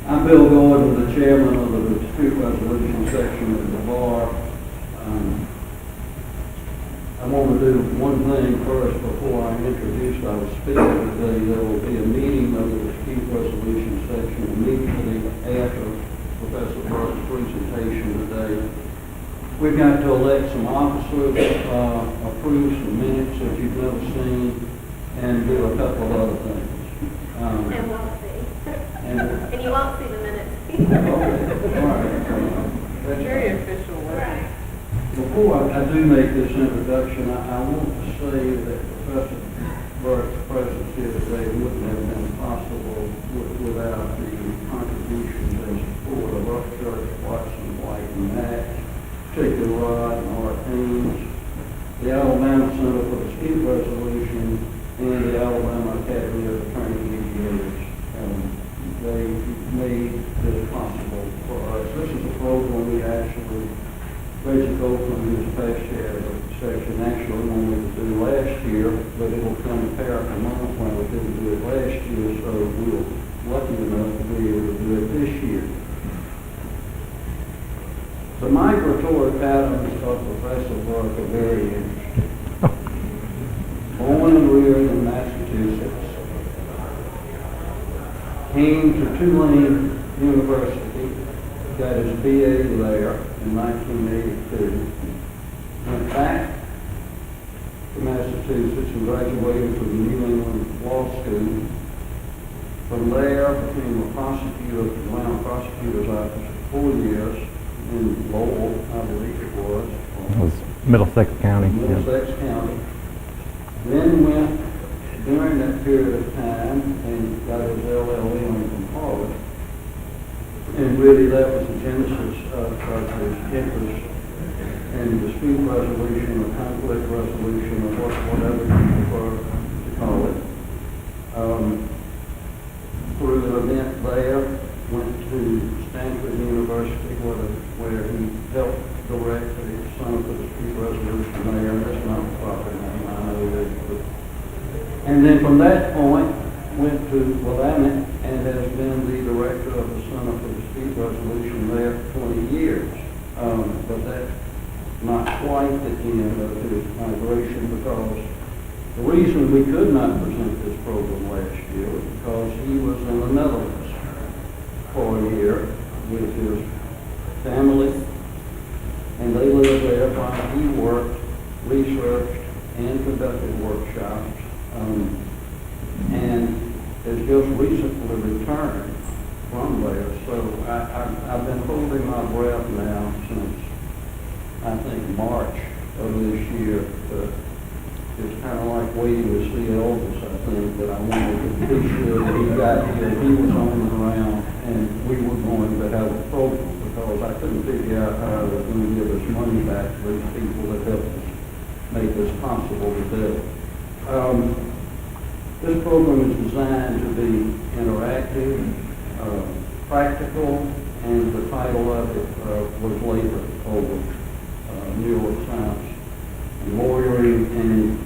I'm Bill Gordon, the chairman of the dispute resolution section of the bar. I want to do one thing first before I introduce our speaker today. There will be a meeting of the dispute resolution section immediately after Professor Birke's presentation today. We've got to elect some officers, approve some minutes that you've never seen, and do a couple of other things. And won't see. And you won't see the minutes. Okay, all right. Very official, right? Before I do make this introduction, I want to say that Professor Birke's presence here today wouldn't have been possible without the contributions and support of Upchurch, Watson, White, and Max, Chicken Rod, and Art Haynes, the Alabama Center for Dispute Resolution, and the Alabama Academy of Attorney Mediators. They made this possible for us. This is a program we actually, Reggie Copeland, who's past chair of the section, actually wanted to do last year, but it'll come apparent a month when we didn't do it last year, so we were lucky enough to be able to do it this year. The migratory patterns of Professor Birke are very interesting. Born and reared in Massachusetts, came to Tulane University, got his BA there in 1982, went back to Massachusetts and graduated from the New England Law School. From there, became a prosecutor at the Atlanta Prosecutor's Office for 4 years in Lowell, I believe it was. It was Middlesex County. Middlesex County. Then went during that period of time and got his LLM from Harvard. And really that was the genesis of his interest in dispute resolution or conflict resolution or whatever you prefer to call it. Through the event there, went to Stanford University where he helped direct the Center for Dispute Resolution there. And that's not the proper name, I know that. And then from that point, went to Willamette and has been the director of the Center for Dispute Resolution there for 20 years. But that's not quite the end of his migration, because the reason we could not present this program last year was because he was in the Netherlands for a year with his family, and they lived there while he worked, researched, and conducted workshops. And has just recently returned from there. So I've been holding my breath now since, I think, March of this year. It's kind of like waiting to see Elvis, I think, that I wanted to be sure that he got here, he was on the ground, and we were going to have a program, because I couldn't figure out how I was going to give us money back to these people that helped us make this possible today. This program is designed to be interactive, practical, and the title of it was labored over neuroscience and lawyering, and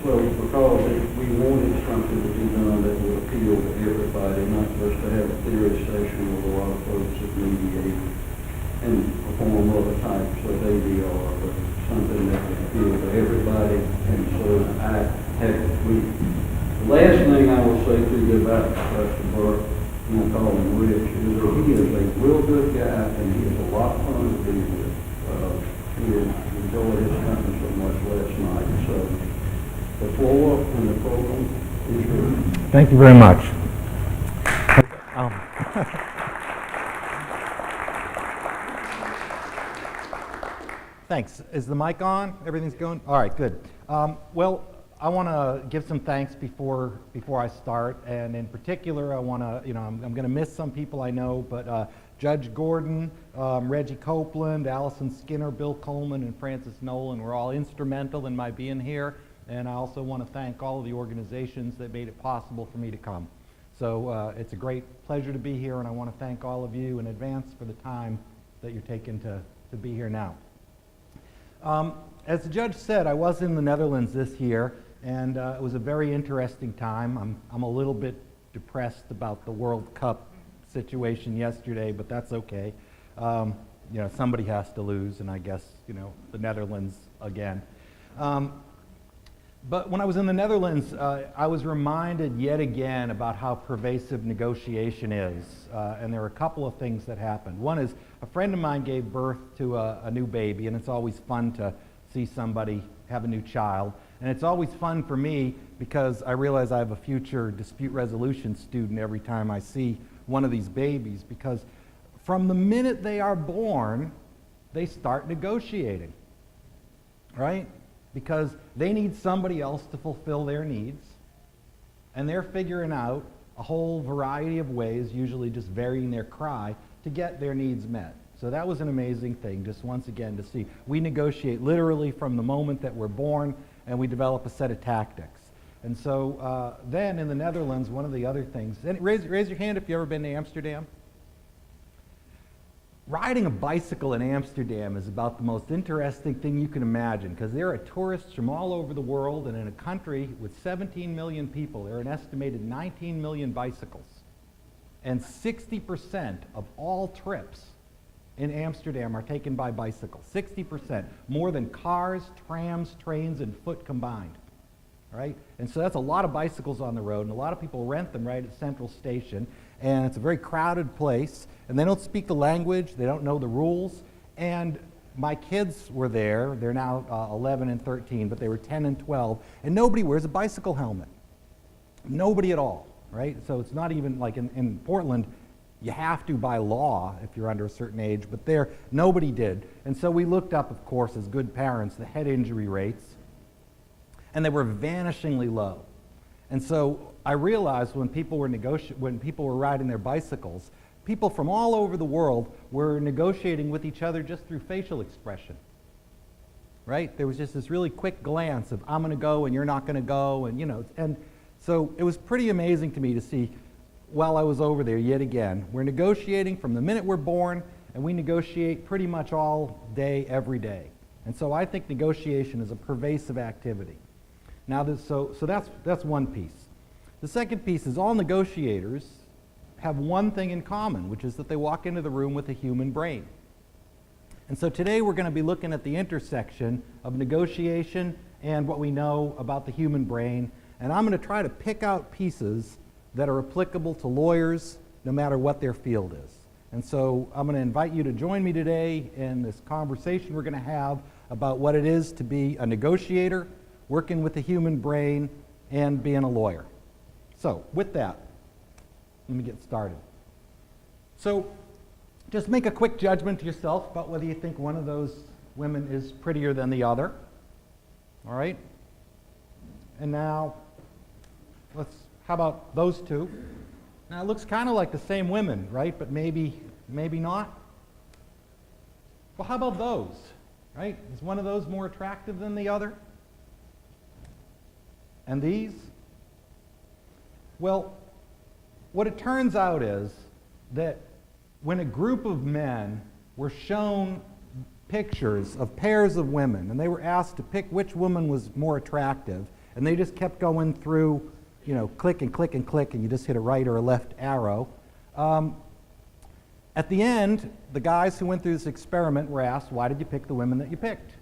so because we wanted something to be done that would appeal to everybody, not just to have a theory session with a lot of folks that mediate and perform other types of ADR, but something that would appeal to everybody. And so the last thing I will say to you about Professor Birke, and I call him Rich, is that he is a real good guy, and he is a lot of fun to be with. He enjoyed his company so much last night. So the floor and the program is yours. Thank you very much. Thanks. Is the mic on? Everything's going? All right, good. Well, I want to give some thanks before I start, and in particular, I want to, I'm going to miss some people I know, but Judge Gordon, Reggie Copeland, Allison Skinner, Bill Coleman, and Francis Nolan were all instrumental in my being here, and I also want to thank all of the organizations that made it possible for me to come. So it's a great pleasure to be here, and I want to thank all of you in advance for the time that you're taking to be here now. As the judge said, I was in the Netherlands this year, and it was a very interesting time. I'm a little bit depressed about the World Cup situation yesterday, but that's okay. Somebody has to lose, and I guess, the Netherlands again. But when I was in the Netherlands, I was reminded yet again about how pervasive negotiation is. And there were a couple of things that happened. One is a friend of mine gave birth to a new baby, and it's always fun to see somebody have a new child. And it's always fun for me because I realize I have a future dispute resolution student every time I see one of these babies, because from the minute they are born, they start negotiating, right? Because they need somebody else to fulfill their needs, and they're figuring out a whole variety of ways, usually just varying their cry, to get their needs met. So that was an amazing thing, just once again to see. We negotiate literally from the moment that we're born, and we develop a set of tactics. And so then in the Netherlands, one of the other things, and raise your hand if you've ever been to Amsterdam. Riding a bicycle in Amsterdam is about the most interesting thing you can imagine, because there are tourists from all over the world, and in a country with 17 million people, there are an estimated 19 million bicycles. And 60% of all trips in Amsterdam are taken by bicycles. 60%, more than cars, trams, trains, and foot combined. Right? And so that's a lot of bicycles on the road, and a lot of people rent them right at Central Station, and it's a very crowded place, and they don't speak the language, they don't know the rules, and my kids were there. They're now 11 and 13, but they were 10 and 12, and nobody wears a bicycle helmet. Nobody at all, right? So it's not even like in Portland, you have to by law if you're under a certain age, but there, nobody did. And so we looked up, of course, as good parents, the head injury rates, and they were vanishingly low. And so I realized when people were riding their bicycles, people from all over the world were negotiating with each other just through facial expression. Right? There was just this really quick glance of, I'm going to go and you're not going to go, and so it was pretty amazing to me to see while I was over there yet again. We're negotiating from the minute we're born, and we negotiate pretty much all day, every day. And so I think negotiation is a pervasive activity. Now, that's one piece. The second piece is all negotiators have one thing in common, which is that they walk into the room with a human brain. And so today we're going to be looking at the intersection of negotiation and what we know about the human brain. And I'm going to try to pick out pieces that are applicable to lawyers no matter what their field is. And so I'm going to invite you to join me today in this conversation we're going to have about what it is to be a negotiator, working with the human brain, and being a lawyer. So with that, let me get started. So just make a quick judgment to yourself about whether you think one of those women is prettier than the other. All right? And now, how about those two? Now it looks kind of like the same women, right? But maybe not. Well, how about those, right? Is one of those more attractive than the other? And these? Well, what it turns out is that when a group of men were shown pictures of pairs of women, and they were asked to pick which woman was more attractive, and they just kept going through, click and click and click, and you just hit a right or a left arrow. At the end, the guys who went through this experiment were asked, why did you pick the women that you picked?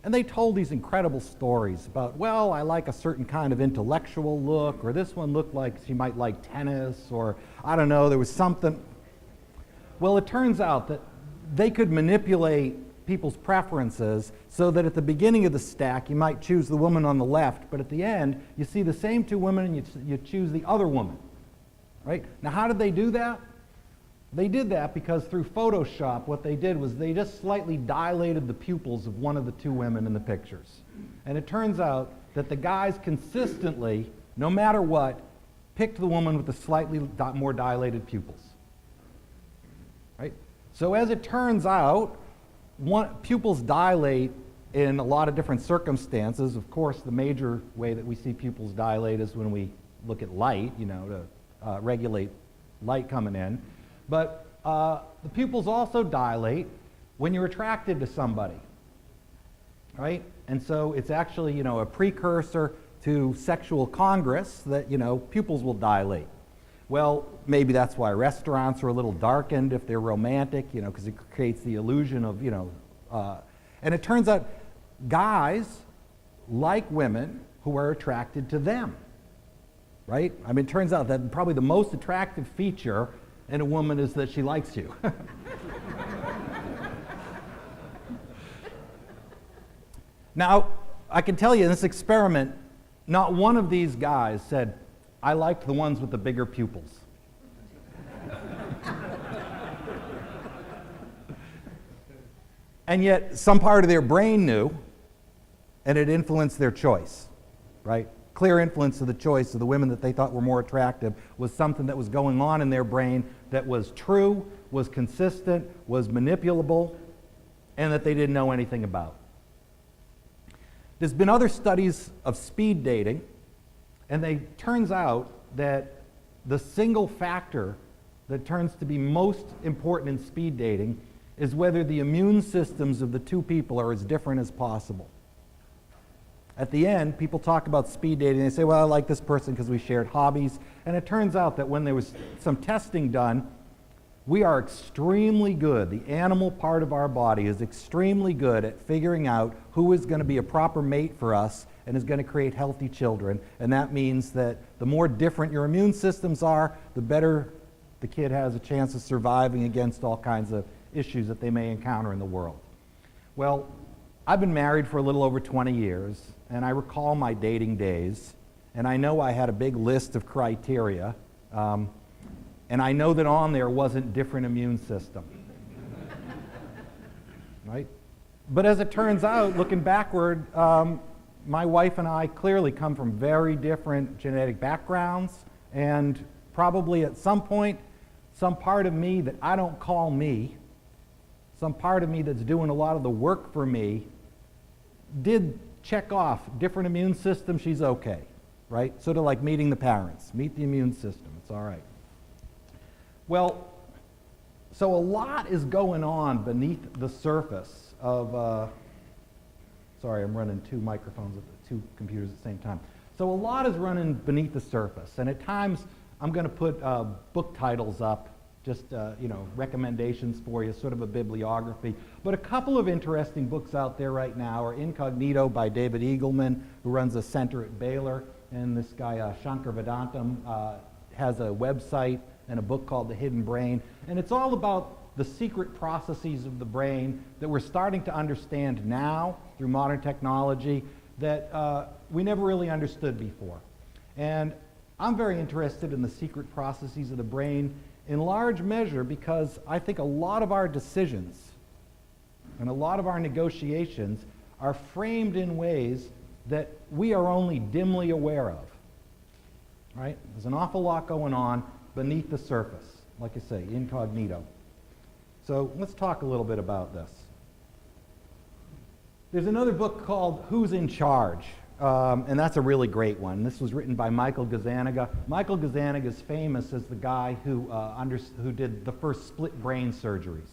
And they told these incredible stories about, well, I like a certain kind of intellectual look, or this one looked like she might like tennis, or I don't know, there was something. Well, it turns out that they could manipulate people's preferences so that at the beginning of the stack, you might choose the woman on the left, but at the end, you see the same two women and you choose the other woman, right? Now, how did they do that? They did that because through Photoshop, what they did was they just slightly dilated the pupils of one of the two women in the pictures. And it turns out that the guys consistently, no matter what, picked the woman with the slightly more dilated pupils. Right? So as it turns out, pupils dilate in a lot of different circumstances. Of course, the major way that we see pupils dilate is when we look at light, to regulate light coming in. But the pupils also dilate when you're attracted to somebody, right? And so it's actually, a precursor to sexual congress that, pupils will dilate. Well, maybe that's why restaurants are a little darkened if they're romantic, because it creates the illusion of, and it turns out guys like women who are attracted to them, right? I mean, it turns out that probably the most attractive feature in a woman is that she likes you. Now, I can tell you in this experiment, not one of these guys said, I liked the ones with the bigger pupils. And yet, some part of their brain knew, and it influenced their choice, right? Clear influence of the choice of the women that they thought were more attractive was something that was going on in their brain that was true, was consistent, was manipulable, and that they didn't know anything about. There's been other studies of speed dating, and it turns out that the single factor that turns to be most important in speed dating is whether the immune systems of the two people are as different as possible. At the end, people talk about speed dating, they say, well, I like this person because we shared hobbies, and it turns out that when there was some testing done, we are extremely good, the animal part of our body is extremely good at figuring out who is going to be a proper mate for us and is going to create healthy children. And that means that the more different your immune systems are, the better the kid has a chance of surviving against all kinds of issues that they may encounter in the world. Well, I've been married for a little over 20 years, and I recall my dating days, and I know I had a big list of criteria. And I know that on there wasn't different immune system, right? But as it turns out, looking backward, my wife and I clearly come from very different genetic backgrounds, and probably at some point, some part of me that I don't call me, some part of me that's doing a lot of the work for me, did check off different immune system, she's okay, right? Sort of like meeting the parents, meet the immune system, it's all right. Well, so a lot is going on beneath the surface of, sorry, I'm running two microphones, two computers at the same time. So a lot is running beneath the surface, and at times I'm going to put book titles up, just recommendations for you, sort of a bibliography. But a couple of interesting books out there right now are Incognito by David Eagleman, who runs a center at Baylor, and this guy Shankar Vedantam has a website and a book called The Hidden Brain, and it's all about the secret processes of the brain that we're starting to understand now through modern technology that we never really understood before. And I'm very interested in the secret processes of the brain in large measure because I think a lot of our decisions and a lot of our negotiations are framed in ways that we are only dimly aware of, right? There's an awful lot going on beneath the surface, like I say, incognito. So let's talk a little bit about this. There's another book called Who's in Charge? And that's a really great one. This was written by Michael Gazzaniga. Michael Gazzaniga is famous as the guy who did the first split brain surgeries.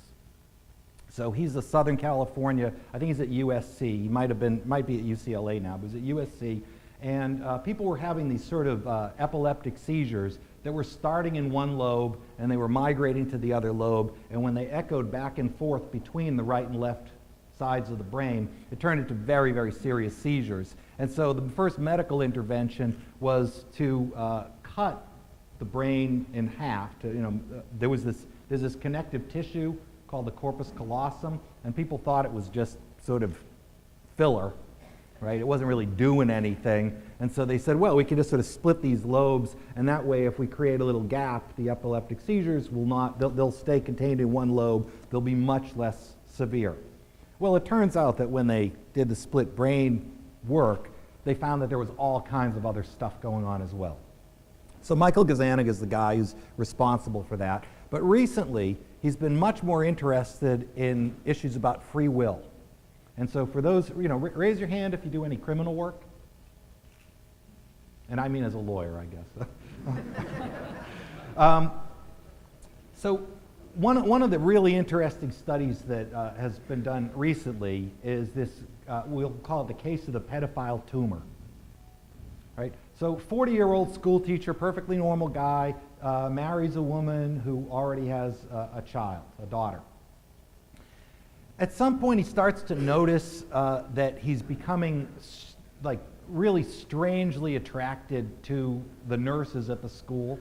So he's a Southern California, I think he's at USC. He might be at UCLA now, but he's at USC. And people were having these sort of epileptic seizures that were starting in one lobe and they were migrating to the other lobe. And when they echoed back and forth between the right and left sides of the brain, it turned into very, very serious seizures. And so the first medical intervention was to cut the brain in half. There's this connective tissue called the Corpus Callosum, and people thought it was just sort of filler, right? It wasn't really doing anything. And so they said, well, we can just sort of split these lobes, and that way if we create a little gap, the epileptic seizures will not, they'll stay contained in one lobe. They'll be much less severe. Well, it turns out that when they did the split brain work, they found that there was all kinds of other stuff going on as well. So Michael Gazzaniga is the guy who's responsible for that. But recently, he's been much more interested in issues about free will. And so for those, raise your hand if you do any criminal work. And I mean as a lawyer, I guess. So one of the really interesting studies that has been done recently is this, we'll call it the case of the pedophile tumor. Right? So 40-year-old school teacher, perfectly normal guy, marries a woman who already has a child, a daughter. At some point, he starts to notice that he's becoming like really strangely attracted to the nurses at the school,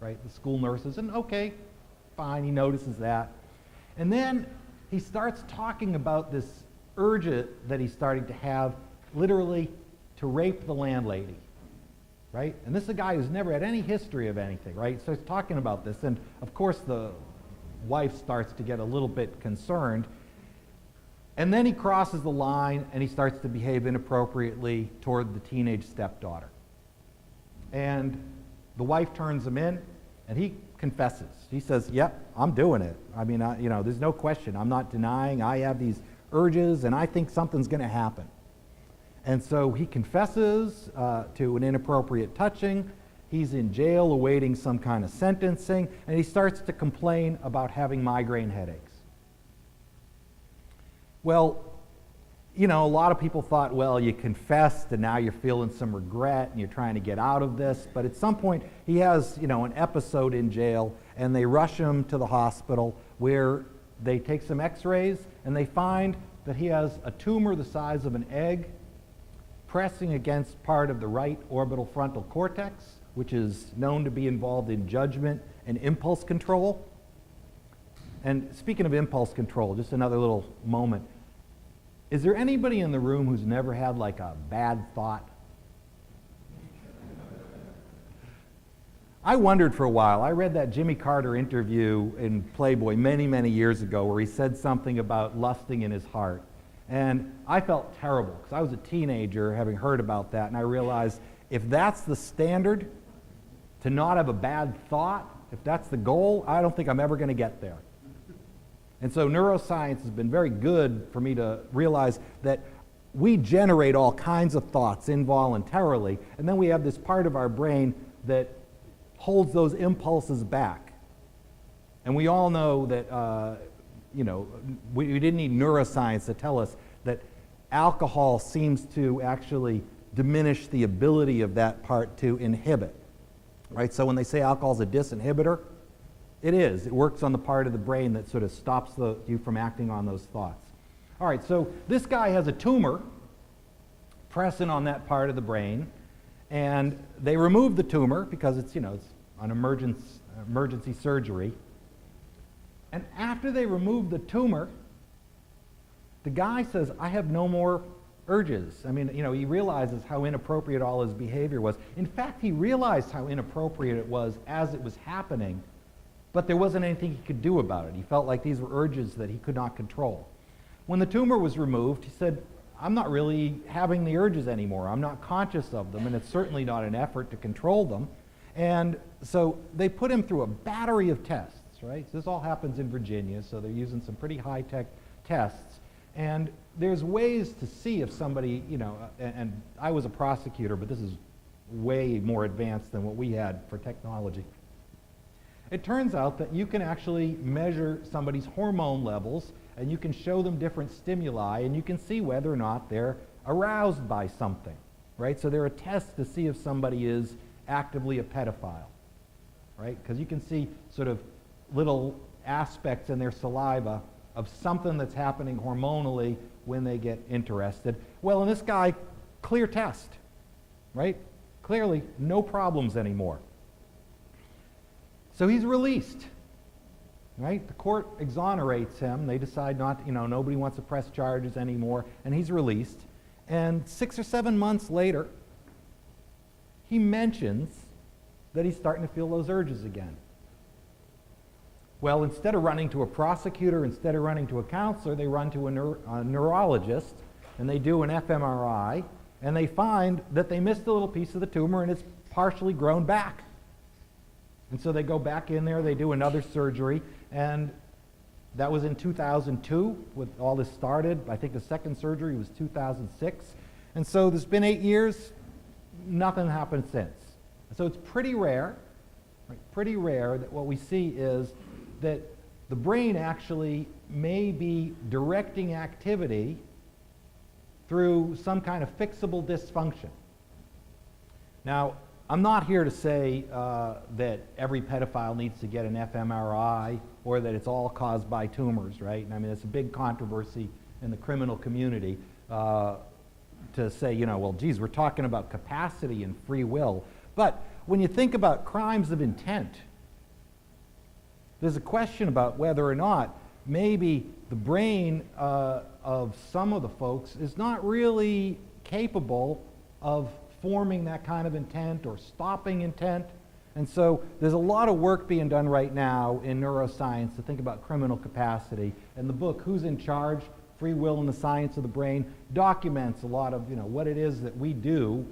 right? The school nurses, and okay, fine, he notices that. And then he starts talking about this urge that he's starting to have, literally, to rape the landlady, right? And this is a guy who's never had any history of anything, right? So he's talking about this, and of course the wife starts to get a little bit concerned. And then he crosses the line and he starts to behave inappropriately toward the teenage stepdaughter. And the wife turns him in and he confesses. He says, yep, I'm doing it. I mean, there's no question. I'm not denying. I have these urges and I think something's going to happen. And so he confesses to an inappropriate touching. He's in jail awaiting some kind of sentencing, and he starts to complain about having migraine headaches. Well, a lot of people thought, well, you confessed and now you're feeling some regret and you're trying to get out of this. But at some point, he has, an episode in jail, and they rush him to the hospital where they take some x-rays and they find that he has a tumor the size of an egg pressing against part of the right orbital frontal cortex, which is known to be involved in judgment and impulse control. And speaking of impulse control, just another little moment. Is there anybody in the room who's never had like a bad thought? I wondered for a while. I read that Jimmy Carter interview in Playboy many, many years ago where he said something about lusting in his heart. And I felt terrible because I was a teenager having heard about that, and I realized if that's the standard, to not have a bad thought, if that's the goal, I don't think I'm ever going to get there. And so neuroscience has been very good for me to realize that we generate all kinds of thoughts involuntarily, and then we have this part of our brain that holds those impulses back. And we all know that, we didn't need neuroscience to tell us that alcohol seems to actually diminish the ability of that part to inhibit. Right? So when they say alcohol is a disinhibitor, it is. It works on the part of the brain that sort of stops you from acting on those thoughts. All right, so this guy has a tumor pressing on that part of the brain, and they remove the tumor because it's an emergency surgery. And after they remove the tumor, the guy says, I have no more urges. I mean, he realizes how inappropriate all his behavior was. In fact, he realized how inappropriate it was as it was happening, but there wasn't anything he could do about it. He felt like these were urges that he could not control. When the tumor was removed, he said, I'm not really having the urges anymore. I'm not conscious of them, and it's certainly not an effort to control them. And so they put him through a battery of tests, right? So this all happens in Virginia, so they're using some pretty high-tech tests. And there's ways to see if somebody, and I was a prosecutor, but this is way more advanced than what we had for technology. It turns out that you can actually measure somebody's hormone levels, and you can show them different stimuli, and you can see whether or not they're aroused by something, right? So there are tests to see if somebody is actively a pedophile, right? Because you can see sort of little aspects in their saliva of something that's happening hormonally when they get interested. Well, in this guy, clear test, right? Clearly, no problems anymore. So he's released, right? The court exonerates him. They decide not, nobody wants to press charges anymore, and he's released. And 6 or 7 months later, he mentions that he's starting to feel those urges again. Well, instead of running to a prosecutor, instead of running to a counselor, they run to a neurologist, and they do an fMRI, and they find that they missed a little piece of the tumor, and it's partially grown back. And so they go back in there, they do another surgery, and that was in 2002 when all this started. I think the second surgery was 2006. And so there's been 8 years, nothing happened since. So it's pretty rare, right? Pretty rare that what we see is that the brain actually may be directing activity through some kind of fixable dysfunction. Now, I'm not here to say that every pedophile needs to get an fMRI or that it's all caused by tumors, right? And I mean, it's a big controversy in the criminal community to say, you know, well, geez, we're talking about capacity and free will. But when you think about crimes of intent, there's a question about whether or not maybe the brain of some of the folks is not really capable of forming that kind of intent or stopping intent. And so there's a lot of work being done right now in neuroscience to think about criminal capacity. And the book, Who's in Charge? Free Will and the Science of the Brain, documents a lot of, you know, what it is that we do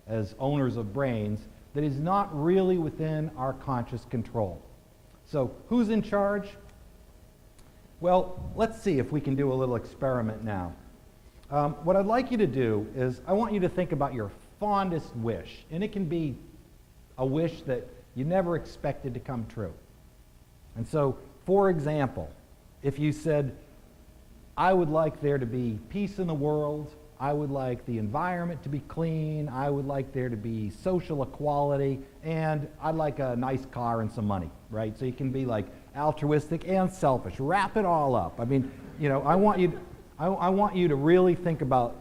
as owners of brains that is not really within our conscious control. So who's in charge? Well, let's see if we can do a little experiment now. What I'd like you to do is I want you to think about your fondest wish, and it can be a wish that you never expected to come true. And so, for example, if you said, I would like there to be peace in the world, I would like the environment to be clean, I would like there to be social equality, and I'd like a nice car and some money, right? So you can be like altruistic and selfish. Wrap it all up. I mean, you know, I want you to really think about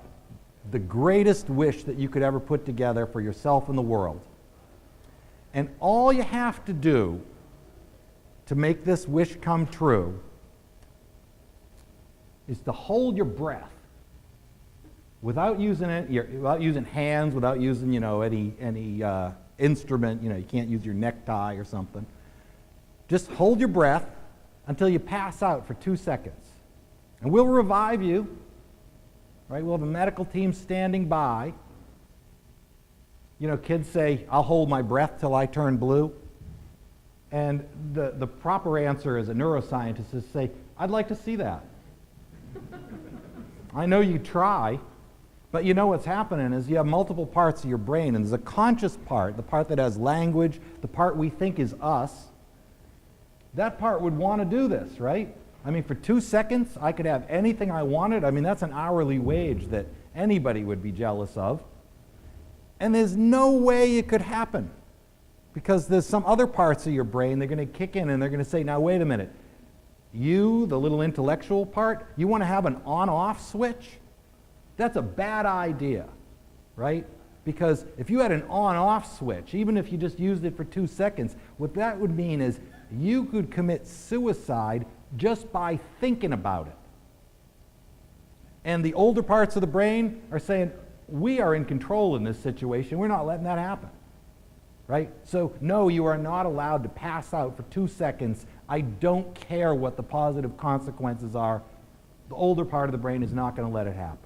the greatest wish that you could ever put together for yourself and the world. And all you have to do to make this wish come true is to hold your breath without using without using hands, without using, you know, any instrument. You know, you can't use your necktie or something. Just hold your breath until you pass out for 2 seconds. And we'll revive you, right? We'll have a medical team standing by. You know, kids say, I'll hold my breath till I turn blue. And the proper answer as a neuroscientist is to say, I'd like to see that. I know you try, but you know what's happening is you have multiple parts of your brain, and there's a conscious part, the part that has language, the part we think is us. That part would want to do this, right? I mean, for 2 seconds, I could have anything I wanted. I mean, that's an hourly wage that anybody would be jealous of. And there's no way it could happen because there's some other parts of your brain, they're going to kick in and they're going to say, now wait a minute. You, the little intellectual part, you want to have an on-off switch? That's a bad idea, right? Because if you had an on-off switch, even if you just used it for 2 seconds, what that would mean is you could commit suicide just by thinking about it. And the older parts of the brain are saying, we are in control in this situation. We're not letting that happen, right? So, no, you are not allowed to pass out for 2 seconds. I don't care what the positive consequences are. The older part of the brain is not going to let it happen.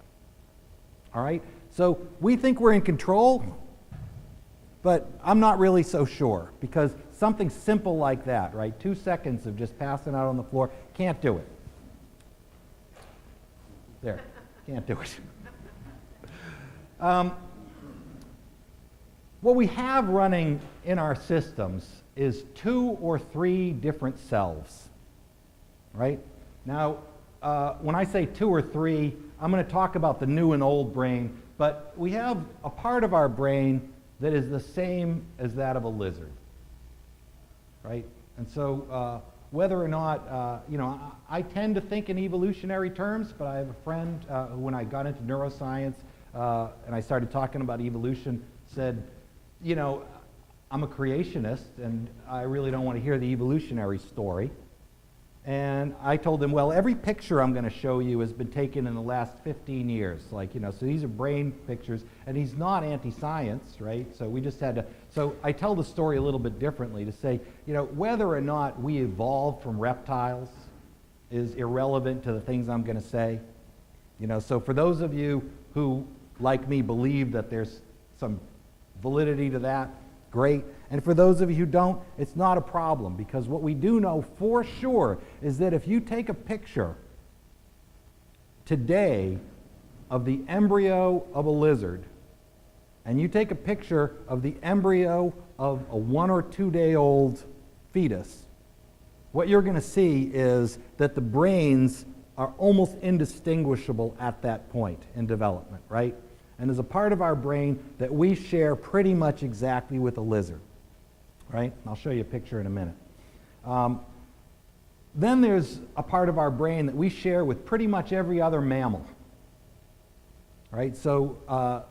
All right? So we think we're in control, but I'm not really so sure because something simple like that, right? 2 seconds of just passing out on the floor, can't do it. There, can't do it. What we have running in our systems is 2 or 3 different selves, right? Now, when I say 2 or 3, I'm going to talk about the new and old brain, but we have a part of our brain that is the same as that of a lizard, right? And so whether or not, you know, I tend to think in evolutionary terms, but I have a friend who, when I got into neuroscience and I started talking about evolution, said, you know, I'm a creationist and I really don't want to hear the evolutionary story. And I told him, well, every picture I'm going to show you has been taken in the last 15 years. Like, you know, so these are brain pictures, and he's not anti-science, right? So we just had to, so I tell the story a little bit differently to say, you know, whether or not we evolved from reptiles is irrelevant to the things I'm going to say. You know, so for those of you who, like me, believe that there's some validity to that, great. And for those of you who don't, it's not a problem, because what we do know for sure is that if you take a picture today of the embryo of a lizard, and you take a picture of the embryo of a 1 or 2 day old fetus, what you're going to see is that the brains are almost indistinguishable at that point in development, right? and is a part of our brain that we share pretty much exactly with a lizard, right? I'll show you a picture in a minute. Then there's a part of our brain that we share with pretty much every other mammal, right? So,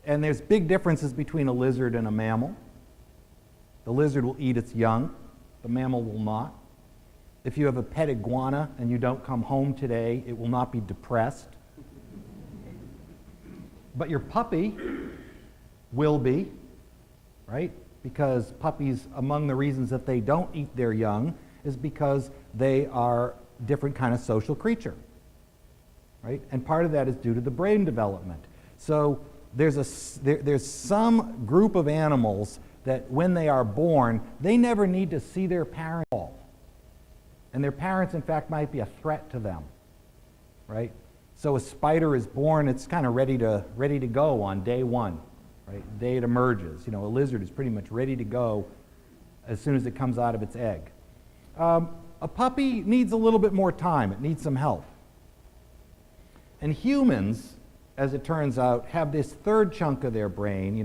and there's big differences between a lizard and a mammal. The lizard will eat its young, the mammal will not. If you have a pet iguana and you don't come home today, it will not be depressed. But your puppy will be, right? Because puppies, among the reasons that they don't eat their young is because they are a different kind of social creature, right? And part of that is due to the brain development. So there's some group of animals that when they are born, they never need to see their parents at all. And their parents, in fact, might be a threat to them, right? So a spider is born, it's kind of ready to go on day one, right? The day it emerges. You know, a lizard is pretty much ready to go as soon as it comes out of its egg. A puppy needs a little bit more time. It needs some help. And humans, as it turns out, have this third chunk of their brain,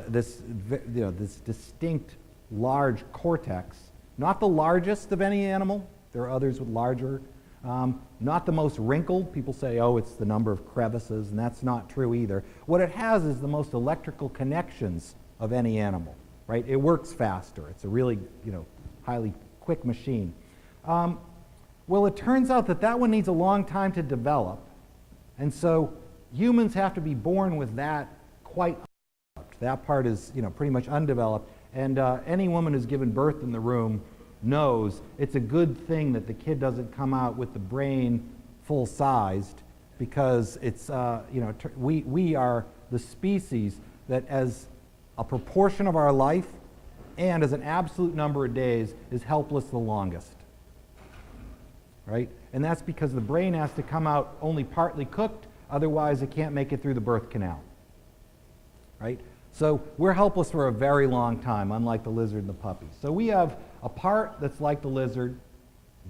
this distinct large cortex, not the largest of any animal. There are others with larger. Not the most wrinkled. People say, oh, it's the number of crevices, and that's not true either. What it has is the most electrical connections of any animal, right? It works faster. It's a really, highly quick machine. Well, it turns out that one needs a long time to develop, and so humans have to be born with that quite undeveloped. That part is, pretty much undeveloped, and any woman who's given birth in the room knows it's a good thing that the kid doesn't come out with the brain full-sized, because it's, we are the species that as a proportion of our life and as an absolute number of days is helpless the longest, right? And that's because the brain has to come out only partly cooked, otherwise it can't make it through the birth canal, right? So we're helpless for a very long time, unlike the lizard and the puppy. So we have a part that's like the lizard,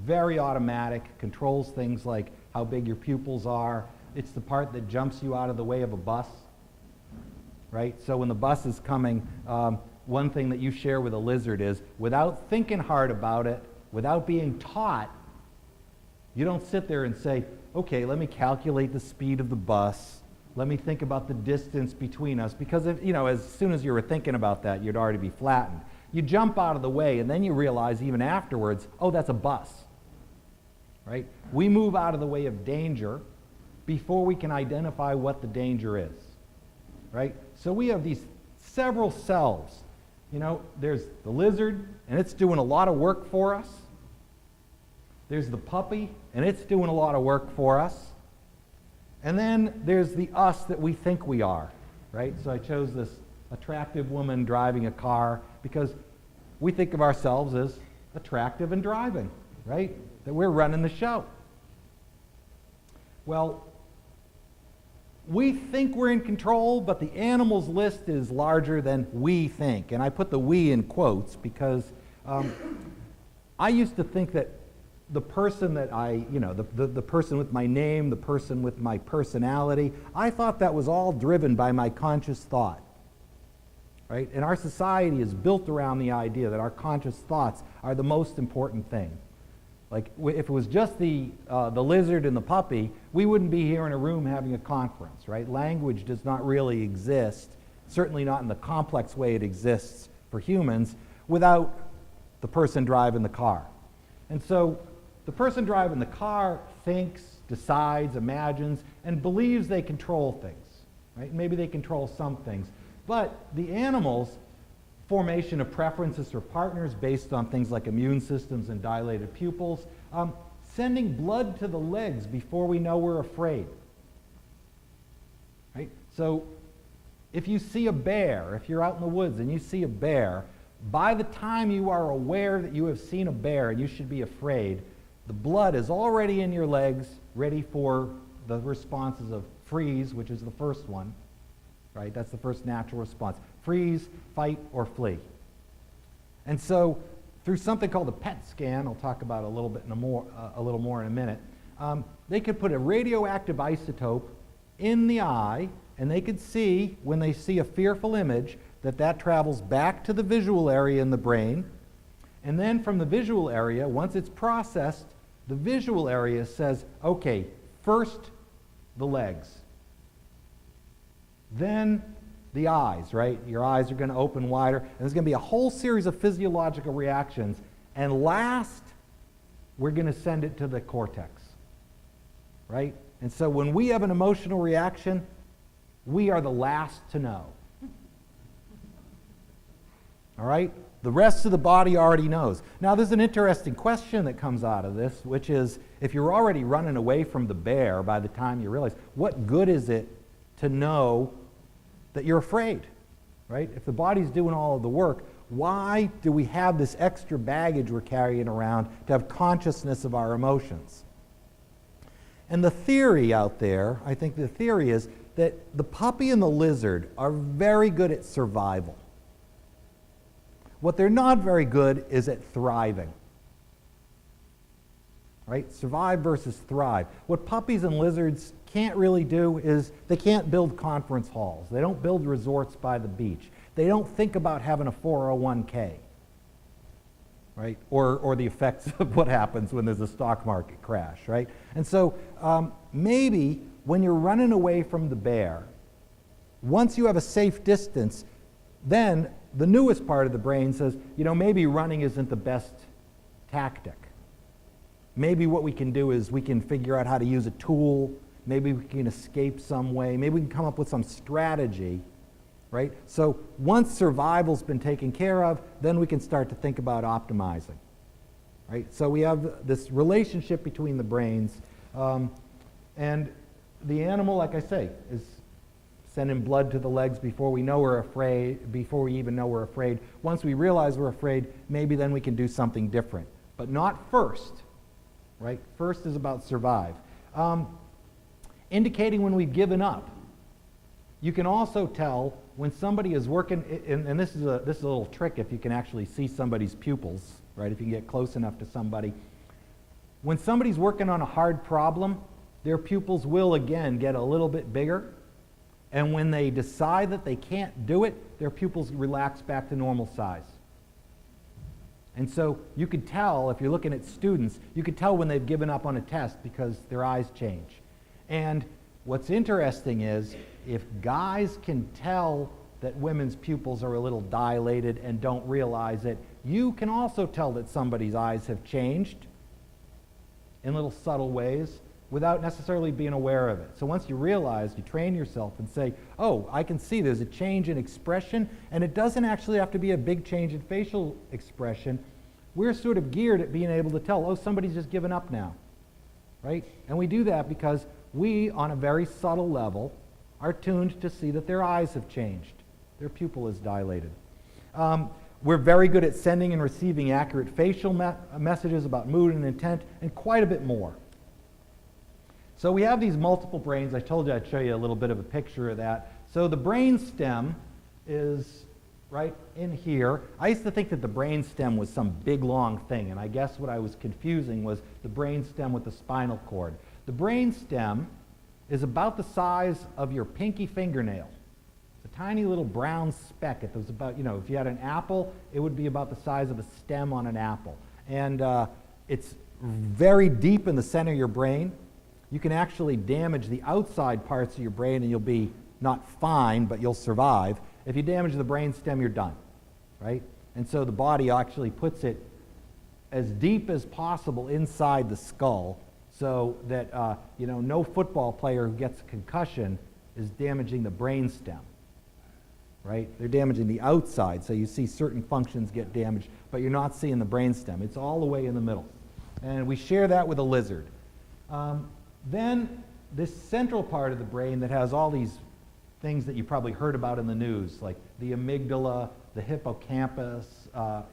very automatic, controls things like how big your pupils are. It's the part that jumps you out of the way of a bus, right? So when the bus is coming, one thing that you share with a lizard is, without thinking hard about it, without being taught, you don't sit there and say, okay, let me calculate the speed of the bus. Let me think about the distance between us, because if, as soon as you were thinking about that, you'd already be flattened. You jump out of the way, and then you realize even afterwards, oh, that's a bus, right? We move out of the way of danger before we can identify what the danger is, right? So we have these several selves. There's the lizard, and it's doing a lot of work for us. There's the puppy, and it's doing a lot of work for us. And then there's the us that we think we are, right? So I chose this attractive woman driving a car because we think of ourselves as attractive and driving, right? That we're running the show. Well, we think we're in control, but the animals list is larger than we think. And I put the we in quotes because I used to think that the person that the person with my name, the person with my personality, I thought that was all driven by my conscious thought, right? And our society is built around the idea that our conscious thoughts are the most important thing. Like, if it was just the lizard and the puppy, we wouldn't be here in a room having a conference, right? Language does not really exist, certainly not in the complex way it exists for humans, without the person driving the car. And so the person driving the car thinks, decides, imagines, and believes they control things, right? Maybe they control some things. But the animals, formation of preferences for partners based on things like immune systems and dilated pupils, sending blood to the legs before we know we're afraid, right? So if you see a bear, if you're out in the woods and you see a bear, by the time you are aware that you have seen a bear and you should be afraid, the blood is already in your legs, ready for the responses of freeze, which is the first one, right? That's the first natural response. Freeze, fight, or flee. And so, through something called a PET scan, I'll talk about a little more in a minute, they could put a radioactive isotope in the eye And they could see, when they see a fearful image, that that travels back to the visual area in the brain. And then from the visual area, once it's processed, the visual area says, okay, first the legs. Then the eyes, right? Your eyes are going to open wider. And there's going to be a whole series of physiological reactions. And last, we're going to send it to the cortex, right? And so when we have an emotional reaction, we are the last to know. All right? The rest of the body already knows. Now, there's an interesting question that comes out of this, which is, if you're already running away from the bear by the time you realize, what good is it to know that you're afraid, right? If the body's doing all of the work, why do we have this extra baggage we're carrying around to have consciousness of our emotions? And the theory out there, I think the theory is that the puppy and the lizard are very good at survival. What they're not very good is at thriving. Right? Survive versus thrive. What puppies and lizards can't really do is they can't build conference halls. They don't build resorts by the beach. They don't think about having a 401k. Right? Or the effects of what happens when there's a stock market crash, right? And so maybe when you're running away from the bear, once you have a safe distance, then the newest part of the brain says, you know, maybe running isn't the best tactic. Maybe what we can do is we can figure out how to use a tool. Maybe we can escape some way. Maybe we can come up with some strategy, right? So once survival's been taken care of, then we can start to think about optimizing, right? So we have this relationship between the brains, and the animal, like I say, is sending blood to the legs before we know we're afraid, before we even know we're afraid. Once we realize we're afraid, maybe then we can do something different. But not first, right? First is about survive. Indicating when we've given up. You can also tell when somebody is working, and this is a little trick if you can actually see somebody's pupils, right? If you can get close enough to somebody. When somebody's working on a hard problem, their pupils will again get a little bit bigger. And when they decide that they can't do it, their pupils relax back to normal size. And so you could tell, if you're looking at students, you could tell when they've given up on a test because their eyes change. And what's interesting is, if guys can tell that women's pupils are a little dilated and don't realize it, you can also tell that somebody's eyes have changed in little subtle ways, without necessarily being aware of it. So once you realize, you train yourself and say, oh, I can see there's a change in expression, and it doesn't actually have to be a big change in facial expression. We're sort of geared at being able to tell, oh, somebody's just given up now, right? And we do that because we, on a very subtle level, are tuned to see that their eyes have changed. Their pupil is dilated. We're very good at sending and receiving accurate facial messages about mood and intent, and quite a bit more. So we have these multiple brains. I told you I'd show you a little bit of a picture of that. So the brainstem is right in here. I used to think that the brainstem was some big long thing, and I guess what I was confusing was the brainstem with the spinal cord. The brainstem is about the size of your pinky fingernail. It's a tiny little brown speck. It was about, you know, if you had an apple, it would be about the size of a stem on an apple. And it's very deep in the center of your brain. You can actually damage the outside parts of your brain and you'll be not fine, but you'll survive. If you damage the brainstem, you're done, right? And so the body actually puts it as deep as possible inside the skull so that no football player who gets a concussion is damaging the brainstem, right? They're damaging the outside, so you see certain functions get damaged, but you're not seeing the brainstem. It's all the way in the middle. And we share that with a lizard. Then this central part of the brain that has all these things that you probably heard about in the news, like the amygdala, the hippocampus, the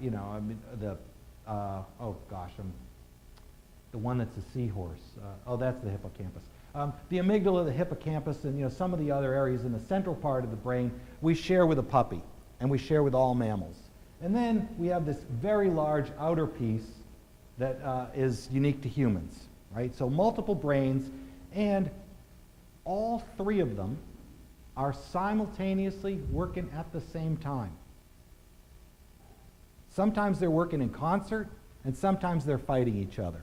one that's a seahorse. That's the hippocampus. The amygdala, the hippocampus, and some of the other areas in the central part of the brain we share with a puppy, and we share with all mammals. And then we have this very large outer piece that is unique to humans. Right? So multiple brains, and all three of them are simultaneously working at the same time. Sometimes they're working in concert, and sometimes they're fighting each other.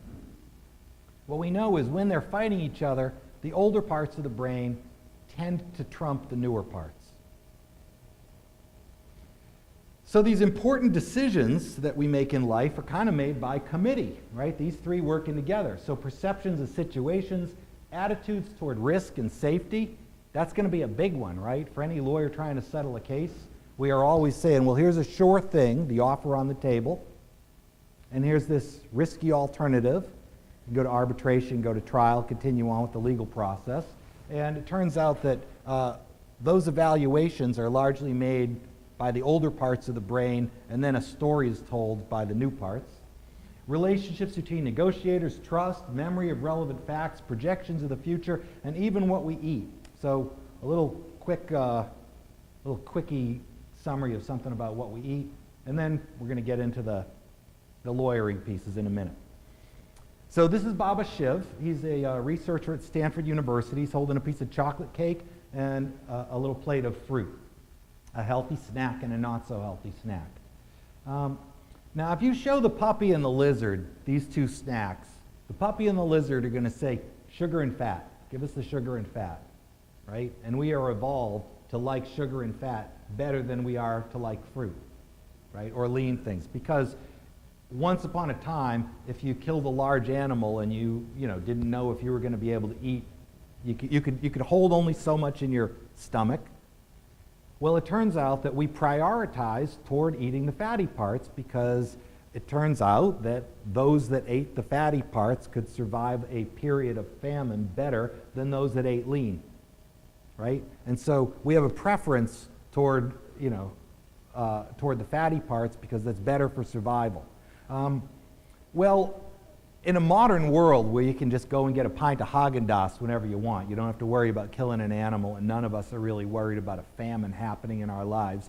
What we know is when they're fighting each other, the older parts of the brain tend to trump the newer parts. So these important decisions that we make in life are kind of made by committee, right? These three working together. So perceptions of situations, attitudes toward risk and safety, that's going to be a big one, right? For any lawyer trying to settle a case, we are always saying, well, here's a sure thing, the offer on the table, and here's this risky alternative. You go to arbitration, go to trial, continue on with the legal process. And it turns out that those evaluations are largely made by the older parts of the brain, and then a story is told by the new parts. Relationships between negotiators, trust, memory of relevant facts, projections of the future, and even what we eat. So a little quickie summary of something about what we eat, and then we're going to get into the lawyering pieces in a minute. So this is Baba Shiv. He's a researcher at Stanford University. He's holding a piece of chocolate cake and a little plate of fruit, a healthy snack and a not-so-healthy snack. Now, if you show the puppy and the lizard these two snacks, the puppy and the lizard are going to say, sugar and fat. Give us the sugar and fat, right? And we are evolved to like sugar and fat better than we are to like fruit, right? Or lean things. Because once upon a time, if you killed a large animal and you didn't know if you were going to be able to eat, you could hold only so much in your stomach. Well, it turns out that we prioritize toward eating the fatty parts because it turns out that those that ate the fatty parts could survive a period of famine better than those that ate lean, right? And so we have a preference toward the fatty parts because that's better for survival. Well, in a modern world where you can just go and get a pint of Haagen-Dazs whenever you want, you don't have to worry about killing an animal, and none of us are really worried about a famine happening in our lives.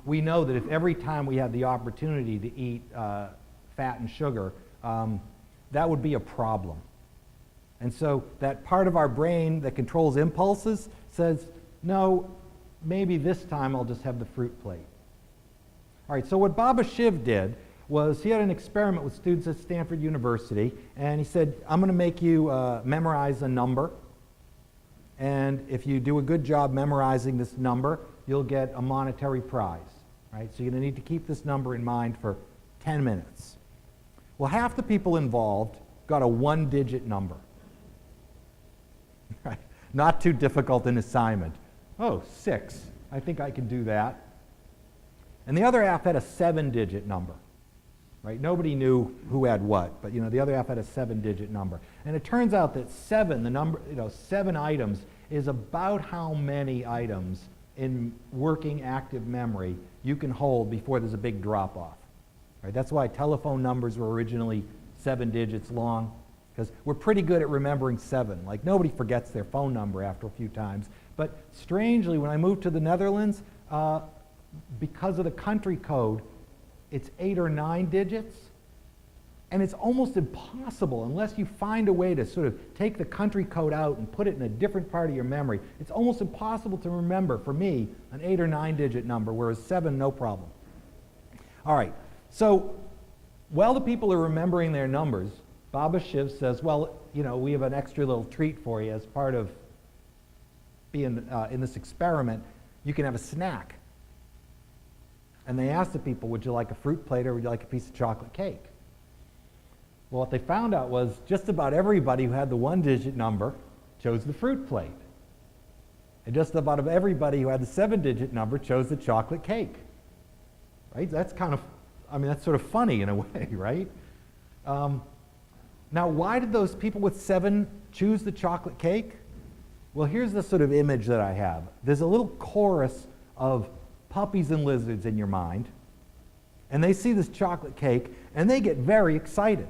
We know that if every time we had the opportunity to eat fat and sugar, that would be a problem. And so that part of our brain that controls impulses says, no, maybe this time I'll just have the fruit plate. All right, so what Baba Shiv did was he had an experiment with students at Stanford University, and he said, I'm going to make you memorize a number, and if you do a good job memorizing this number, you'll get a monetary prize, right? So you're going to need to keep this number in mind for 10 minutes. Well, half the people involved got a one-digit number. Right? Not too difficult an assignment. Oh, 6. I think I can do that. And the other half had a 7-digit number. Right? Nobody knew who had what, but the other half had a 7-digit number. And it turns out that 7 items is about how many items in working active memory you can hold before there's a big drop-off. Right? That's why telephone numbers were originally 7 digits long, because we're pretty good at remembering 7. Like, nobody forgets their phone number after a few times. But strangely, when I moved to the Netherlands, because of the country code, it's 8 or 9 digits, and it's almost impossible unless you find a way to sort of take the country code out and put it in a different part of your memory. It's almost impossible to remember, for me, an 8 or 9 digit number, whereas 7, no problem. All right, so while the people are remembering their numbers, Baba Shiv says, well, we have an extra little treat for you as part of being in this experiment. You can have a snack. And they asked the people, would you like a fruit plate or would you like a piece of chocolate cake? Well, what they found out was just about everybody who had the 1-digit number chose the fruit plate. And just about everybody who had the 7-digit number chose the chocolate cake. Right? That's that's sort of funny in a way, right? Now, why did those people with 7 choose the chocolate cake? Well, here's the sort of image that I have. There's a little chorus of puppies and lizards in your mind, and they see this chocolate cake, and they get very excited,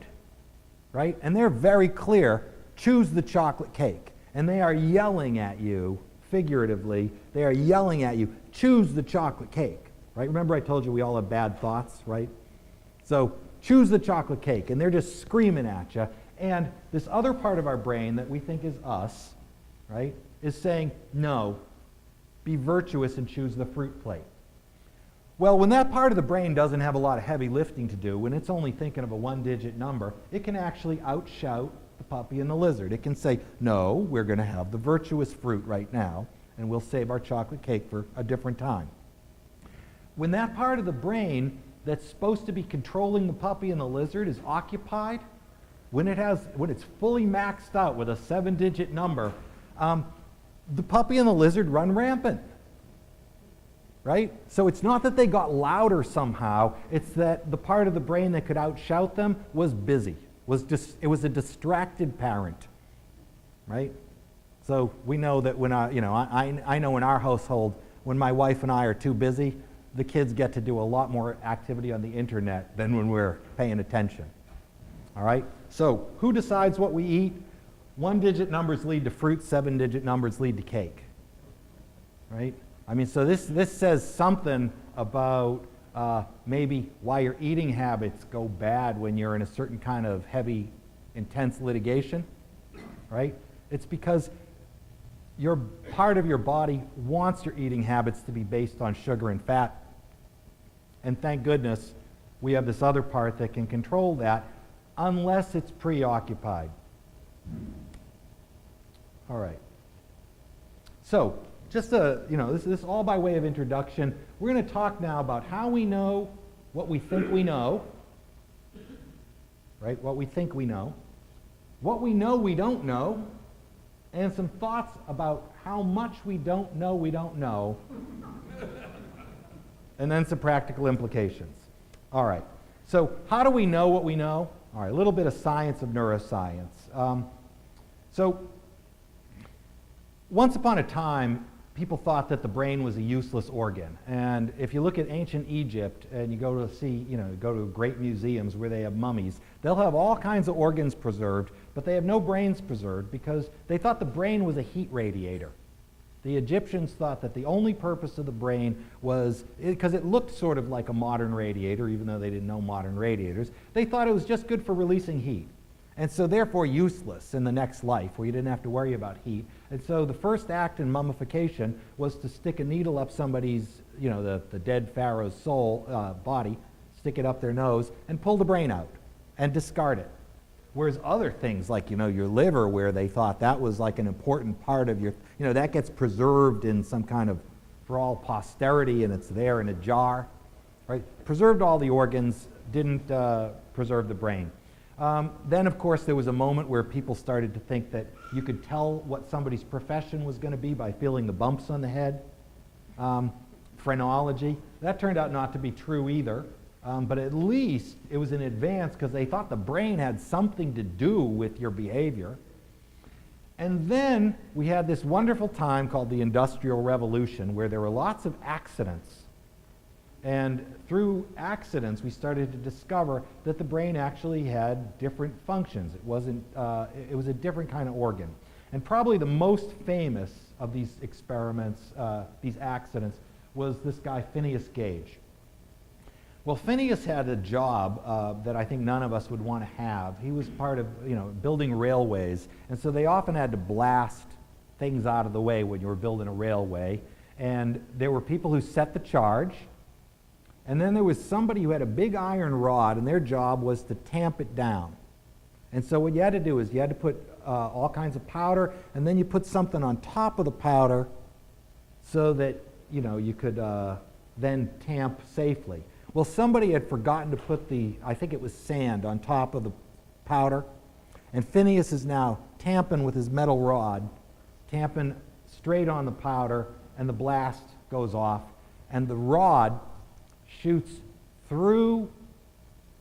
right? And they're very clear, choose the chocolate cake. And they are yelling at you, figuratively, they are yelling at you, choose the chocolate cake, right? Remember I told you we all have bad thoughts, right? So choose the chocolate cake, and they're just screaming at you. And this other part of our brain that we think is us, right, is saying, no, be virtuous and choose the fruit plate. Well, when that part of the brain doesn't have a lot of heavy lifting to do, when it's only thinking of a one-digit number, it can actually outshout the puppy and the lizard. It can say, no, we're going to have the virtuous fruit right now, and we'll save our chocolate cake for a different time. When that part of the brain that's supposed to be controlling the puppy and the lizard is occupied, when it's fully maxed out with a 7-digit number, the puppy and the lizard run rampant. Right? So it's not that they got louder somehow, it's that the part of the brain that could outshout them was busy. It was a distracted parent. Right? So we know that when I know in our household, when my wife and I are too busy, the kids get to do a lot more activity on the internet than when we're paying attention. All right? So who decides what we eat? 1-digit numbers lead to fruit, 7-digit numbers lead to cake. Right? I mean, so this says something about maybe why your eating habits go bad when you're in a certain kind of heavy, intense litigation, right? It's because your part of your body wants your eating habits to be based on sugar and fat. And thank goodness we have this other part that can control that unless it's preoccupied. All right. So, just this is all by way of introduction. We're going to talk now about how we know what we think we know, right? What we think we know we don't know, and some thoughts about how much we don't know, and then some practical implications. All right. So, how do we know what we know? All right, a little bit of science of neuroscience. Once upon a time, people thought that the brain was a useless organ. And if you look at ancient Egypt and you go to great museums where they have mummies, they'll have all kinds of organs preserved, but they have no brains preserved because they thought the brain was a heat radiator. The Egyptians thought that the only purpose of the brain was, because it looked sort of like a modern radiator, even though they didn't know modern radiators, they thought it was just good for releasing heat. And so therefore useless in the next life where you didn't have to worry about heat. And so the first act in mummification was to stick a needle up somebody's, the dead pharaoh's body, stick it up their nose, and pull the brain out and discard it. Whereas other things like, your liver, where they thought that was like an important part of your, that gets preserved in some kind of, for all posterity, and it's there in a jar, right? Preserved all the organs, didn't preserve the brain. Then, of course, there was a moment where people started to think that you could tell what somebody's profession was going to be by feeling the bumps on the head. Phrenology. That turned out not to be true either, but at least it was an advance because they thought the brain had something to do with your behavior. And then we had this wonderful time called the Industrial Revolution where there were lots of accidents. And through accidents, we started to discover that the brain actually had different functions. It was a different kind of organ. And probably the most famous of these experiments, these accidents, was this guy, Phineas Gage. Well, Phineas had a job that I think none of us would want to have. He was part of, building railways. And so they often had to blast things out of the way when you were building a railway. And there were people who set the charge. And then there was somebody who had a big iron rod, and their job was to tamp it down. And so what you had to do is you had to put all kinds of powder, and then you put something on top of the powder so that, you could then tamp safely. Well, somebody had forgotten to put I think it was sand, on top of the powder. And Phineas is now tamping with his metal rod, tamping straight on the powder, and the blast goes off. And the rod shoots through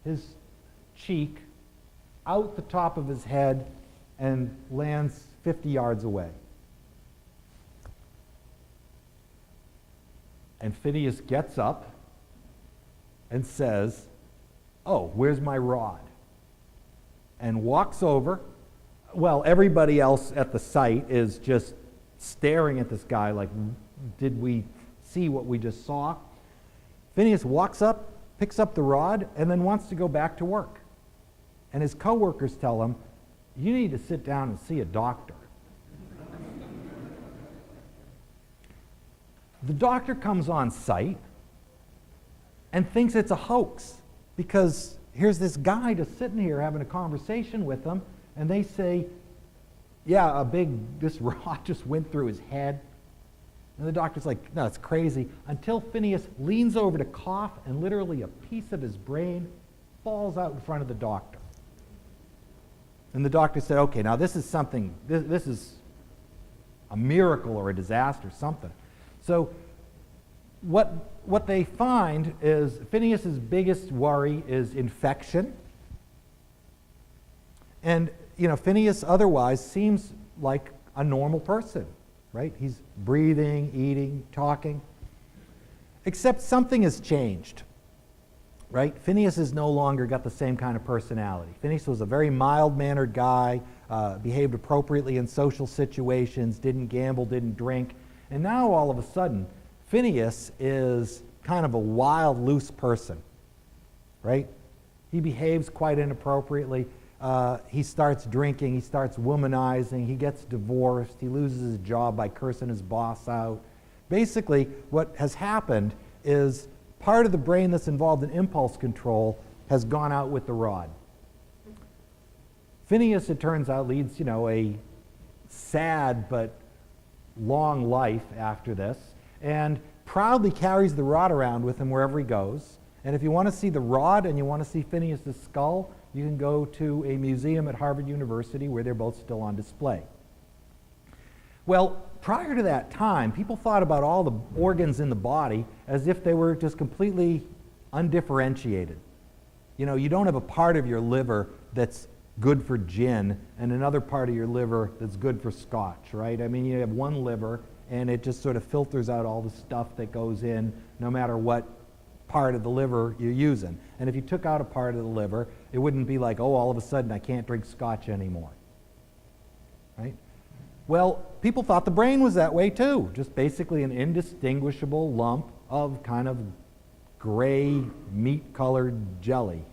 his cheek, out the top of his head, and lands 50 yards away. And Phineas gets up and says, "Oh, where's my rod?" And walks over. Well, everybody else at the site is just staring at this guy like, did we see what we just saw? Phineas walks up, picks up the rod, and then wants to go back to work. And his coworkers tell him, "You need to sit down and see a doctor." The doctor comes on site and thinks it's a hoax because here's this guy just sitting here having a conversation with them, and they say, yeah, this rod just went through his head. And the doctor's like, no, it's crazy, until Phineas leans over to cough, and literally a piece of his brain falls out in front of the doctor. And the doctor said, okay, now this is something, this is a miracle or a disaster, something. So what they find is Phineas's biggest worry is infection. And, Phineas otherwise seems like a normal person, right? He's breathing, eating, talking. Except something has changed, right? Phineas has no longer got the same kind of personality. Phineas was a very mild-mannered guy, behaved appropriately in social situations, didn't gamble, didn't drink. And now all of a sudden, Phineas is kind of a wild, loose person, right? He behaves quite inappropriately. He starts drinking, he starts womanizing, he gets divorced, he loses his job by cursing his boss out. Basically, what has happened is part of the brain that's involved in impulse control has gone out with the rod. Phineas, it turns out, leads, a sad but long life after this, and proudly carries the rod around with him wherever he goes. And if you want to see the rod and you want to see Phineas's skull, you can go to a museum at Harvard University where they're both still on display. Well, prior to that time, people thought about all the organs in the body as if they were just completely undifferentiated. You don't have a part of your liver that's good for gin and another part of your liver that's good for scotch, right? I mean, you have one liver and it just sort of filters out all the stuff that goes in no matter what part of the liver you're using. And if you took out a part of the liver, it wouldn't be like, oh, all of a sudden I can't drink scotch anymore, right? Well, people thought the brain was that way too, just basically an indistinguishable lump of kind of gray, meat-colored jelly,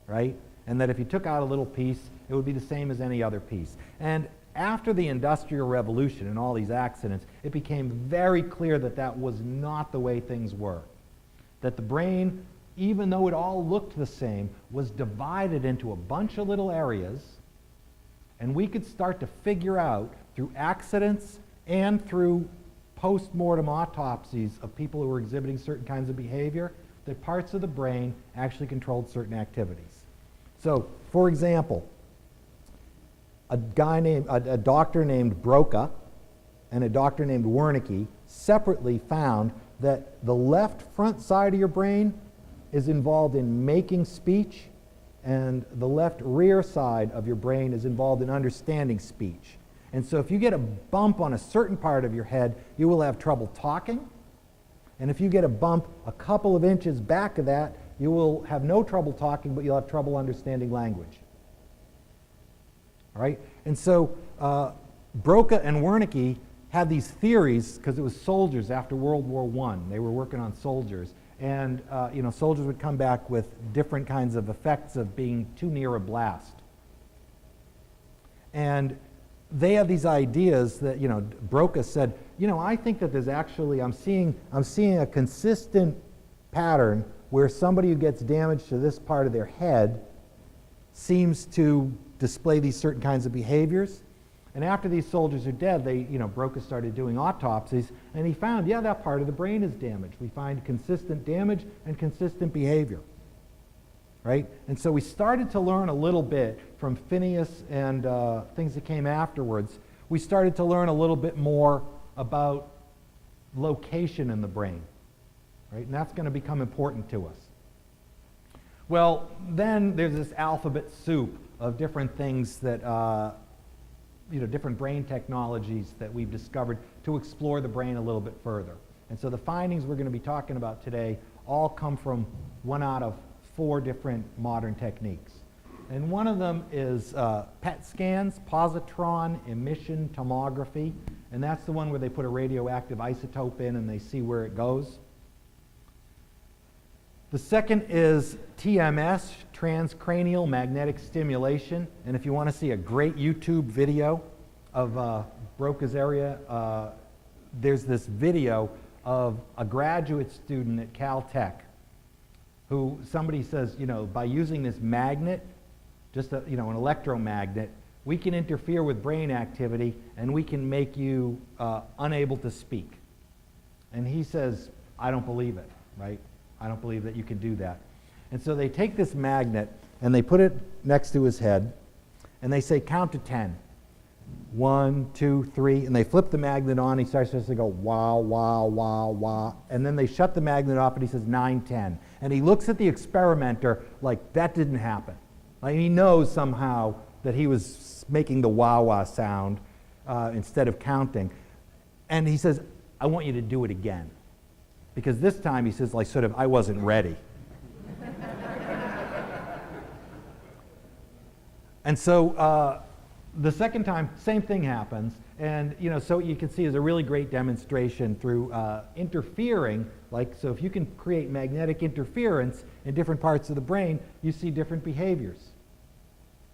right? And that if you took out a little piece, it would be the same as any other piece. And after the Industrial Revolution and all these accidents, it became very clear that that was not the way things were. That the brain, even though it all looked the same, was divided into a bunch of little areas, and we could start to figure out through accidents and through post-mortem autopsies of people who were exhibiting certain kinds of behavior that parts of the brain actually controlled certain activities. So, for example, a doctor named Birke and a doctor named Wernicke separately found that the left front side of your brain is involved in making speech, and the left rear side of your brain is involved in understanding speech. And so if you get a bump on a certain part of your head, you will have trouble talking. And if you get a bump a couple of inches back of that, you will have no trouble talking, but you'll have trouble understanding language. All right? And so Birke and Wernicke had these theories because it was soldiers after World War I. They were working on soldiers. And soldiers would come back with different kinds of effects of being too near a blast. And they had these ideas that, Birke said, I think that there's actually, I'm seeing a consistent pattern where somebody who gets damage to this part of their head seems to display these certain kinds of behaviors. And after these soldiers are dead, Birke started doing autopsies, and he found, that part of the brain is damaged. We find consistent damage and consistent behavior, right? And so we started to learn a little bit from Phineas and things that came afterwards. We started to learn a little bit more about location in the brain, right? And that's going to become important to us. Well, then there's this alphabet soup of different things that different brain technologies that we've discovered to explore the brain a little bit further. And so the findings we're going to be talking about today all come from one out of 4 different modern techniques. And one of them is PET scans, positron emission tomography, and that's the one where they put a radioactive isotope in and they see where it goes. The second is TMS, transcranial magnetic stimulation. And if you want to see a great YouTube video of Broca's area, there's this video of a graduate student at Caltech who somebody says, by using this magnet, just an electromagnet, we can interfere with brain activity and we can make you unable to speak. And he says, I don't believe it, right? I don't believe that you can do that. And so they take this magnet and they put it next to his head and they say, count to 10. 1, 2, 3, and they flip the magnet on. He starts to go, wow, wow, wow, wow. And then they shut the magnet off and he says 9, 10. And he looks at the experimenter like that didn't happen. Like he knows somehow that he was making the wah wah sound instead of counting. And he says, I want you to do it again. Because this time he says, like, sort of, I wasn't ready. And so the second time, same thing happens. And, so you can see is a really great demonstration through interfering. So if you can create magnetic interference in different parts of the brain, you see different behaviors.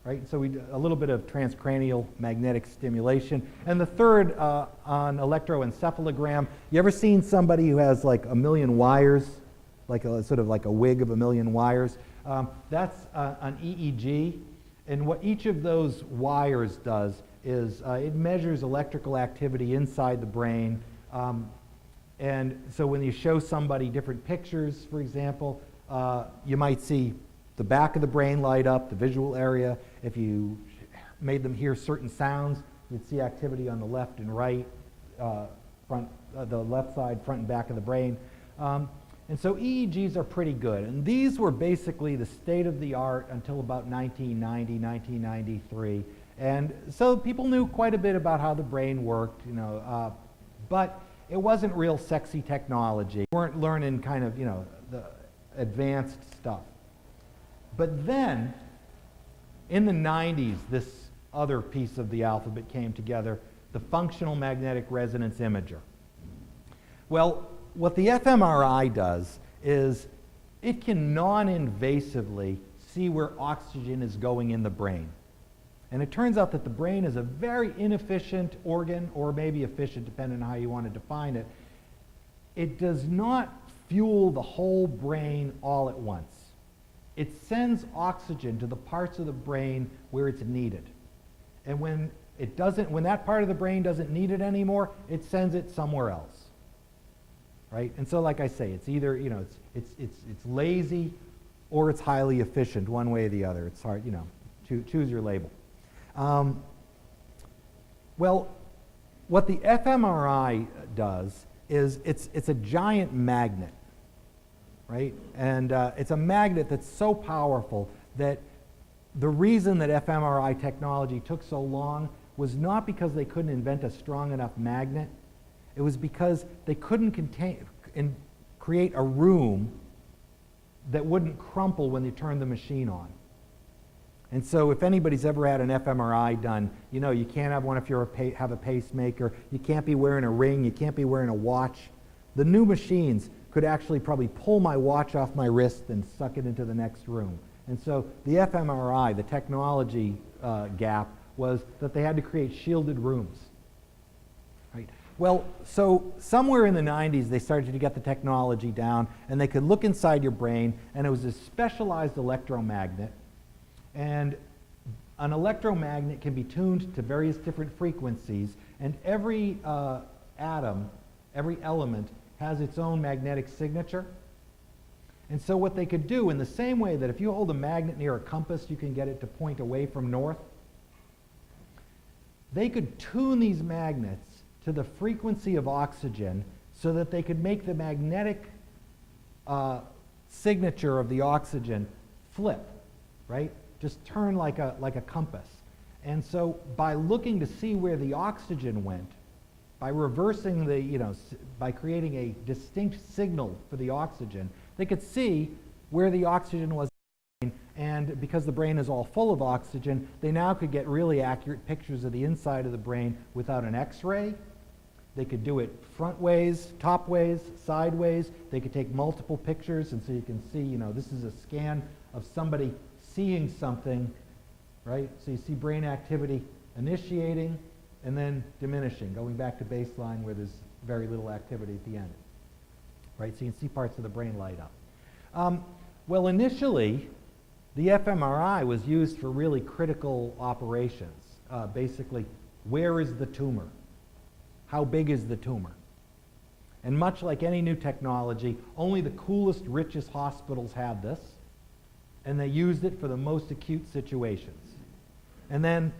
Right? So a little bit of transcranial magnetic stimulation. And the third on electroencephalogram, you ever seen somebody who has like a million wires, like a sort of like a wig of a million wires? That's an EEG. And what each of those wires does is it measures electrical activity inside the brain. And so when you show somebody different pictures, for example, you might see the back of the brain light up, the visual area. If you made them hear certain sounds, you'd see activity on the left and right, the left side, front and back of the brain. And so EEGs are pretty good. And these were basically the state of the art until about 1990, 1993. And so people knew quite a bit about how the brain worked, but it wasn't real sexy technology. We weren't learning kind of, the advanced stuff. But then, in the 90s, this other piece of the alphabet came together, the functional magnetic resonance imager. Well, what the fMRI does is it can non-invasively see where oxygen is going in the brain. And it turns out that the brain is a very inefficient organ, or maybe efficient, depending on how you want to define it. It does not fuel the whole brain all at once. It sends oxygen to the parts of the brain where it's needed. And when that part of the brain doesn't need it anymore, it sends it somewhere else. Right? And so, like I say, it's either, it's lazy or it's highly efficient, one way or the other. It's hard, choose your label. Well, what the fMRI does is it's a giant magnet, right? And it's a magnet that's so powerful that the reason that fMRI technology took so long was not because they couldn't invent a strong enough magnet. It was because they couldn't create a room that wouldn't crumple when you turned the machine on. And so if anybody's ever had an fMRI done, you can't have one if you have a pacemaker. You can't be wearing a ring. You can't be wearing a watch. The new machines could actually probably pull my watch off my wrist and suck it into the next room. And so the fMRI, the technology gap, was that they had to create shielded rooms. Right? Well, so somewhere in the 90s, they started to get the technology down, and they could look inside your brain, and it was a specialized electromagnet. And an electromagnet can be tuned to various different frequencies, and every atom, every element, has its own magnetic signature. And so what they could do, in the same way that if you hold a magnet near a compass, you can get it to point away from north, they could tune these magnets to the frequency of oxygen so that they could make the magnetic signature of the oxygen flip, right? Just turn like a compass. And so by looking to see where the oxygen went, by reversing by creating a distinct signal for the oxygen, they could see where the oxygen was. And because the brain is all full of oxygen, they now could get really accurate pictures of the inside of the brain without an X-ray. They could do it front ways, top ways, sideways. They could take multiple pictures, and so you can see, this is a scan of somebody seeing something, right? So you see brain activity initiating and then diminishing, going back to baseline where there's very little activity at the end. right? So you can see parts of the brain light up. Well, initially, the fMRI was used for really critical operations. Basically, where is the tumor? How big is the tumor? And much like any new technology, only the coolest, richest hospitals had this, and they used it for the most acute situations. And then,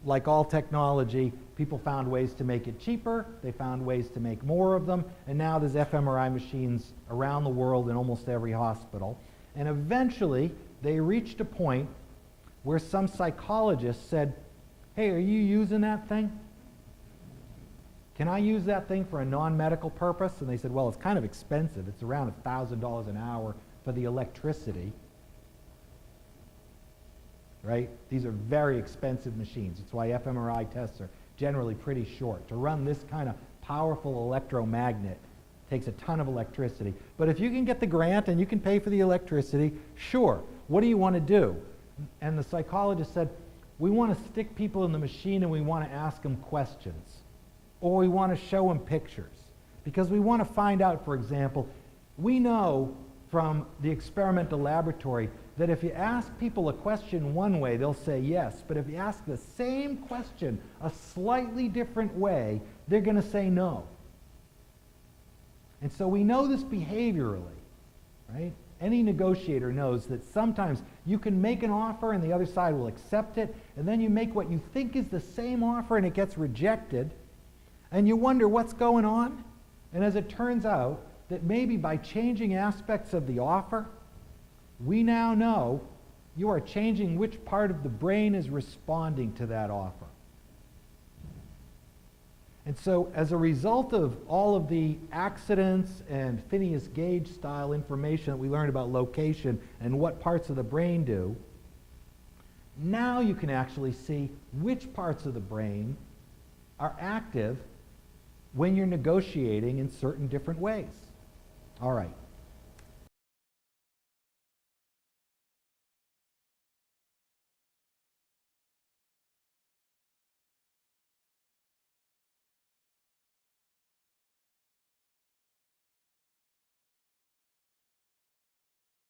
like all technology, people found ways to make it cheaper, they found ways to make more of them, and now there's fMRI machines around the world in almost every hospital. And eventually, they reached a point where some psychologist said, hey, are you using that thing? Can I use that thing for a non-medical purpose? And they said, well, it's kind of expensive. It's around $1,000 an hour for the electricity. Right? These are very expensive machines. It's why fMRI tests are generally pretty short. To run this kind of powerful electromagnet takes a ton of electricity. But if you can get the grant and you can pay for the electricity, sure. What do you want to do? And the psychologist said, we want to stick people in the machine and we want to ask them questions. Or we want to show them pictures. Because we want to find out, for example, we know from the experimental laboratory that if you ask people a question one way, they'll say yes. But if you ask the same question a slightly different way, they're going to say no. And so we know this behaviorally, right? Any negotiator knows that sometimes you can make an offer and the other side will accept it, and then you make what you think is the same offer and it gets rejected, and you wonder what's going on. And as it turns out, that maybe by changing aspects of the offer, we now know you are changing which part of the brain is responding to that offer. And so as a result of all of the accidents and Phineas Gage style information that we learned about location and what parts of the brain do, now you can actually see which parts of the brain are active when you're negotiating in certain different ways. All right.